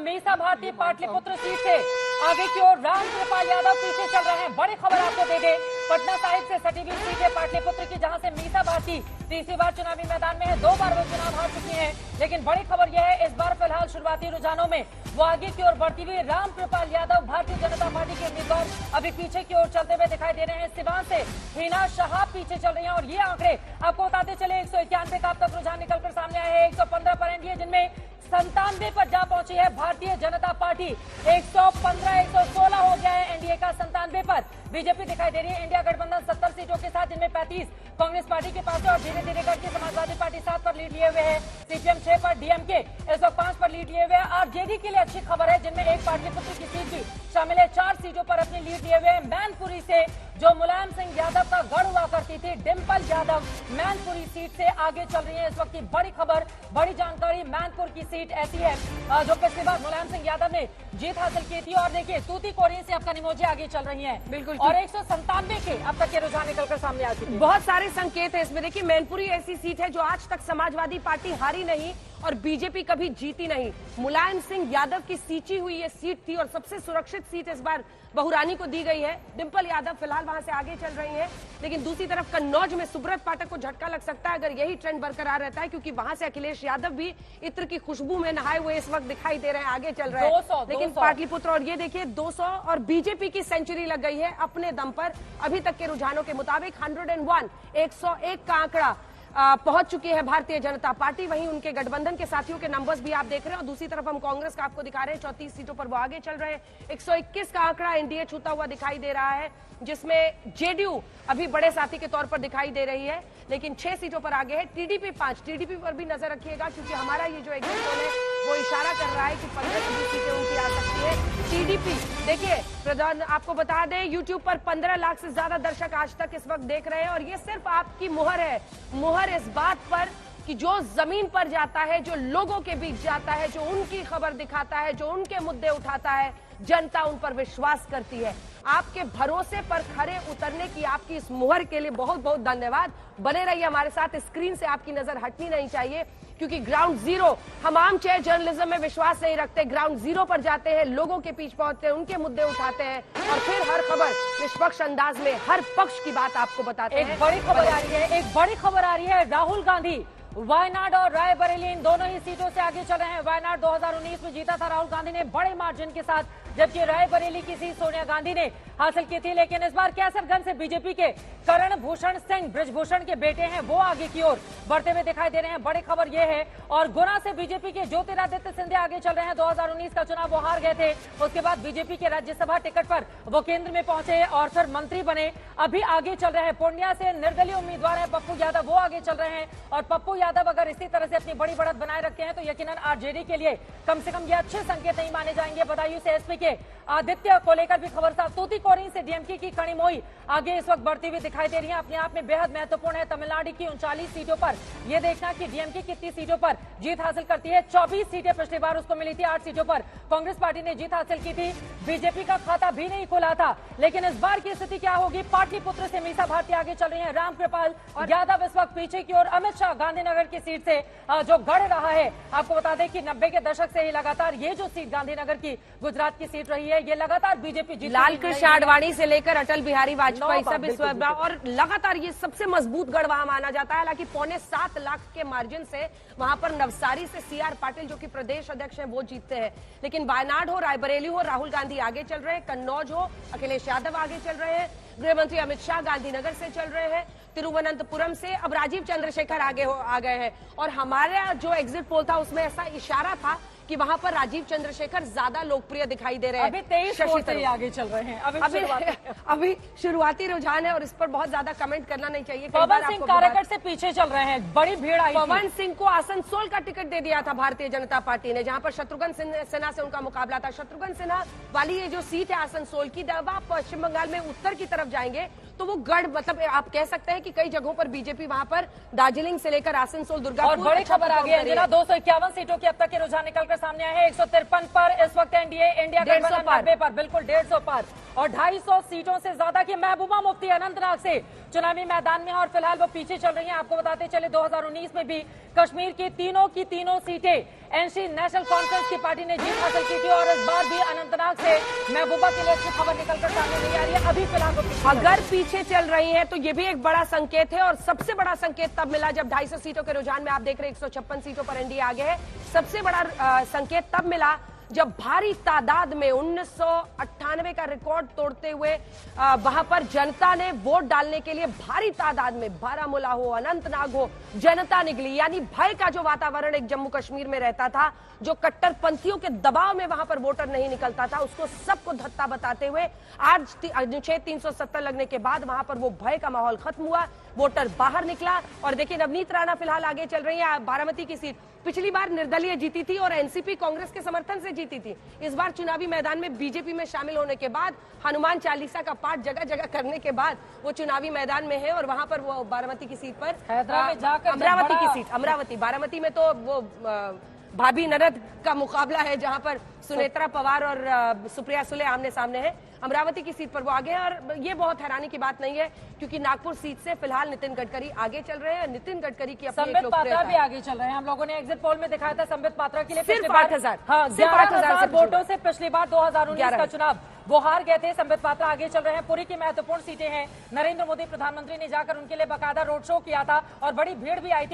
Misa Bharti Pataliputra seat से आगे की ओर रामकृपाल यादव पीछे चल रहे हैं। बड़ी खबर आपको दे दें, पटना साहिब से सटी हुई सीट है पाटलिपुत्र की, जहां से मीसा भारती तीसरी बार चुनावी मैदान में है। 2 बार वो चुनाव हार चुकी हैं, लेकिन बड़ी खबर यह है इस बार फिलहाल शुरुआती रुझानों में वो आगे की ओर बढ़ती हुई रामकृपाल यादव भारतीय जनता पार्टी के उम्मीदवार अभी पीछे की ओर चलते हुए दिखाई दे रहे हैं। सिवान से हिना शहाब पीछे चल रही हैं और ये आंकड़े आपको बताते चले 191 का अब तक रुझान निकलकर सामने आए हैं। 115 पर एनडीए, जिनमें 97 पर जा पहुंची है भारतीय जनता पार्टी। 115 116 हो गया है एनडीए का 97 पर। बीजेपी दिखाई दे रही है इंडिया गठबंधन 70 सीटों के साथ, जिनमें 35 कांग्रेस पार्टी के पास है और धीरे धीरे करके समाजवादी पार्टी 7 पर लीड लिए हुए है। सीपीएम 6 पर, डीएमके इस वक्त 5 पर लीड लिए हुए है। आरजेडी के लिए अच्छी खबर है, जिनमें एक पाटलिपुत्र की सीट भी शामिल है। 4 सीटों पर अपनी लीड लिए हुए हैं। मैनपुरी से जो मुलायम सिंह यादव का गढ़ हुआ करती थी, डिम्पल यादव मैनपुरी सीट से आगे चल रही है। इस वक्त की बड़ी खबर, बड़ी जानकारी, मैनपुर की सीट ऐसी है जो पिछली बार मुलायम सिंह यादव ने जीत हासिल की थी। और देखिए तूतीकोरिन से अब कनिमोझी आगे चल रही है बिल्कुल, और 197 के अब तक के रुझान निकलकर सामने आ चुके हैं। बहुत सारे संकेत है इसमें। देखिए मैनपुरी ऐसी सीट है जो आज तक समाजवादी पार्टी हारी नहीं और बीजेपी कभी जीती नहीं। मुलायम सिंह यादव की सींची हुई ये सीट थी और सबसे सुरक्षित सीट इस बार बहुरानी को दी गई है। डिम्पल यादव फिलहाल वहां से आगे चल रही है, लेकिन दूसरी तरफ कन्नौज में सुब्रत पाठक को झटका लग सकता है अगर यही ट्रेंड बरकरार रहता है, क्योंकि वहां से अखिलेश यादव भी इत्र की खुशबू में नहाए हुए इस वक्त दिखाई दे रहे हैं, आगे चल रहे हैं। लेकिन पाटलिपुत्र और ये देखिए 200 और बीजेपी की सेंचुरी लग गई है अपने दम पर। अभी तक के रुझानों के मुताबिक 101 का आंकड़ा पहुंच चुकी है भारतीय जनता पार्टी। वहीं उनके गठबंधन के साथियों के नंबर्स भी आप देख रहे हैं और दूसरी तरफ हम कांग्रेस का आपको दिखा रहे हैं। 34 सीटों पर वो आगे चल रहे हैं। 121 का आंकड़ा एनडीए छूता हुआ दिखाई दे रहा है, जिसमें जेडीयू अभी बड़े साथी के तौर पर दिखाई दे रही है, लेकिन 6 सीटों पर आगे है। टीडीपी 5, टीडीपी पर भी नजर रखिएगा, क्योंकि हमारा ये जो एग्जिट पोल है वो इशारा कर रहा है कि 15 से 20 सीटें उनकी आ सकती है। टीडीपी देखिए प्रधान, आपको बता दें यूट्यूब पर 15 लाख से ज्यादा दर्शक आज तक इस वक्त देख रहे हैं और ये सिर्फ आपकी मुहर है, मुहर इस बात पर कि जो जमीन पर जाता है, जो लोगों के बीच जाता है, जो उनकी खबर दिखाता है, जो उनके मुद्दे उठाता है, जनता उन पर विश्वास करती है। आपके भरोसे पर खरे उतरने की आपकी इस मुहर के लिए बहुत बहुत धन्यवाद। बने रहिए हमारे साथ, स्क्रीन से आपकी नजर हटनी नहीं चाहिए, क्योंकि ग्राउंड जीरो, हम आम चेयर जर्नलिज्म में विश्वास नहीं रखते। ग्राउंड जीरो पर जाते हैं, लोगों के बीच पहुंचते हैं, उनके मुद्दे उठाते हैं और फिर हर खबर निष्पक्ष अंदाज में हर पक्ष की बात आपको बताते हैं। एक बड़ी खबर आ रही है, एक बड़ी खबर आ रही है। राहुल गांधी वायनाड और रायबरेली इन दोनों ही सीटों से आगे चल रहे हैं। वायनाड 2019 में जीता था राहुल गांधी ने बड़े मार्जिन के साथ, जबकि रायबरेली की सीट सोनिया गांधी ने हासिल की थी। लेकिन इस बार कैसरगंज से बीजेपी के करण भूषण सिंह, ब्रिजभूषण के बेटे हैं, वो आगे की ओर बढ़ते हुए दिखाई दे रहे हैं। बड़ी खबर यह है। और गुना से बीजेपी के ज्योतिरादित्य सिंधिया आगे चल रहे हैं। 2019 का चुनाव वो हार गए थे, उसके बाद बीजेपी के राज्यसभा टिकट पर वो केंद्र में पहुंचे और फिर मंत्री बने, अभी आगे चल रहे हैं। पूर्णिया से निर्दलीय उम्मीदवार है पप्पू यादव, वो आगे चल रहे हैं। और पप्पू यादव अगर इसी तरह से अपनी बड़ी बढ़त बनाए रखते हैं तो यकीनन आरजेडी के लिए कम से कम ये अच्छे संकेत नहीं माने जाएंगे। बदायूं से एसपी के आदित्य को लेकर भी खबर साफ। तूतीकोरिन से डीएमके की कनिमोझी आगे इस वक्त बढ़ती हुई दिखाई दे रही है। अपने आप में बेहद महत्वपूर्ण है तमिलनाडु की 39 सीटों पर यह देखना कि डीएमके कितनी सीटों पर जीत हासिल करती है। 24 सीटें पिछली बार उसको मिली थी, 8 सीटों पर कांग्रेस पार्टी ने जीत हासिल की थी। बीजेपी का खाता भी नहीं खुला था, लेकिन इस बार की स्थिति क्या होगी? पाटलिपुत्र से मीसा भारती आगे चल रही है। रामकृपाल यादव इस वक्त पीछे की ओर। अमित शाह गांधीनगर की सीट से जो गढ़ रहा है, आपको बता दें कि 90 के दशक से ही लगातार ये जो सीट गांधीनगर की गुजरात की सीट रही है, ये लगातार बीजेपी जीत, लाल कृष्ण आडवाणी से लेकर अटल बिहारी वाजपेयी सब इस और लगातार ये सबसे मजबूत गढ़ वहां माना जाता है। हालांकि 6.25 लाख के मार्जिन से वहां पर नवसारी से सीआर पाटिल जो कि प्रदेश अध्यक्ष हैं वो जीतते हैं, लेकिन वायनाड हो, रायबरेली हो, राहुल गांधी आगे चल रहे हैं। कन्नौज हो, अखिलेश यादव आगे चल रहे हैं। गृह मंत्री अमित शाह गांधीनगर से चल रहे हैं। तिरुवनंतपुरम से अब राजीव चंद्रशेखर आगे आ गए हैं और हमारा जो एग्जिट पोल था उसमें ऐसा इशारा था कि वहां पर राजीव चंद्रशेखर ज्यादा लोकप्रिय दिखाई दे रहे हैं। अभी 23 से आगे चल रहे हैं। अभी शुरुआती रुझान है और इस पर बहुत ज्यादा कमेंट करना नहीं चाहिए। पवन सिंह काराकट से पीछे चल रहे हैं, बड़ी भीड़ आई। पवन सिंह को आसनसोल का टिकट दे दिया था भारतीय जनता पार्टी ने, जहां पर शत्रुघ्न सिन्हा से उनका मुकाबला था। शत्रुघ्न सिन्हा वाली ये जो सीट है आसनसोल की, जब आप पश्चिम बंगाल में उत्तर की तरफ जाएंगे तो वो गढ़, मतलब आप कह सकते हैं कि कई जगहों पर बीजेपी वहां पर दार्जिलिंग से लेकर आसनसोल, दुर्गापुर। और बड़ी खबर आ गई है, 251 सीटों की अब तक के रुझान निकलकर सामने आए हैं। 153 पर इस वक्त एनडीए, इंडिया गठबंधन 90 पर, बिल्कुल 150 पर। और 250 सीटों से ज्यादा की महबूबा मुफ्ती अनंतनाग से चुनावी मैदान में है और फिलहाल वो पीछे चल रही हैं। आपको बताते चले 2019 में भी कश्मीर की तीनों सीटें एनसी नेशनल कॉन्फ्रेंस की पार्टी ने जीत हासिल की थी और इस बार भी अनंतनाग से महबूबा के लिए अच्छी खबर निकलकर सामने नहीं आ रही है। अभी फिलहाल वो अगर पीछे चल रही है तो ये भी एक बड़ा संकेत है और सबसे बड़ा संकेत तब मिला जब 250 सीटों के रुझान में आप देख रहे हैं 156 सीटों पर एनडीए आगे है। सबसे बड़ा संकेत तब मिला जब भारी तादाद में 1998 का रिकॉर्ड तोड़ते हुए वहां पर जनता ने वोट डालने के लिए भारी तादाद में बारामूला हो, अनंतनाग हो, जनता निकली। यानी भय का जो वातावरण एक जम्मू कश्मीर में रहता था, जो कट्टरपंथियों के दबाव में वहां पर वोटर नहीं निकलता था, उसको सबको धत्ता बताते हुए आज अनुच्छेद 370 लगने के बाद वहां पर वो भय का माहौल खत्म हुआ, वोटर बाहर निकला। और देखिए नवनीत राणा फिलहाल आगे चल रही है। बारामती की सीट पिछली बार निर्दलीय जीती थी और एनसीपी कांग्रेस के समर्थन से जीती थी। इस बार चुनावी मैदान में बीजेपी में शामिल होने के बाद, हनुमान चालीसा का पाठ जगह जगह करने के बाद वो चुनावी मैदान में है और वहां पर वो बारामती की सीट पर हैदराबाद में जाकर अमरावती की सीट, अमरावती, बारामती में तो वो भाभी ननद का मुकाबला है जहां पर सुनेत्रा पवार और सुप्रिया सुले आमने सामने हैं। अमरावती की सीट पर वो आगे हैं और ये बहुत हैरानी की बात नहीं है क्योंकि नागपुर सीट से फिलहाल नितिन गडकरी आगे चल रहे हैं। नितिन गडकरी की अपनी संबित पात्रा भी आगे चल रहे हैं। हम लोगों ने एग्जिट पोल में दिखाया था संबित पात्रा के लिए सिर्फ 8,000 11,000 वोटों से पिछली बार 2019 का चुनाव वो हार गए थे। संबित पात्रा आगे चल रहे हैं। पुरी की महत्वपूर्ण सीटें हैं। नरेंद्र मोदी प्रधानमंत्री ने जाकर उनके लिए बाकायदा रोड शो किया था और बड़ी भीड़ भी आई थी।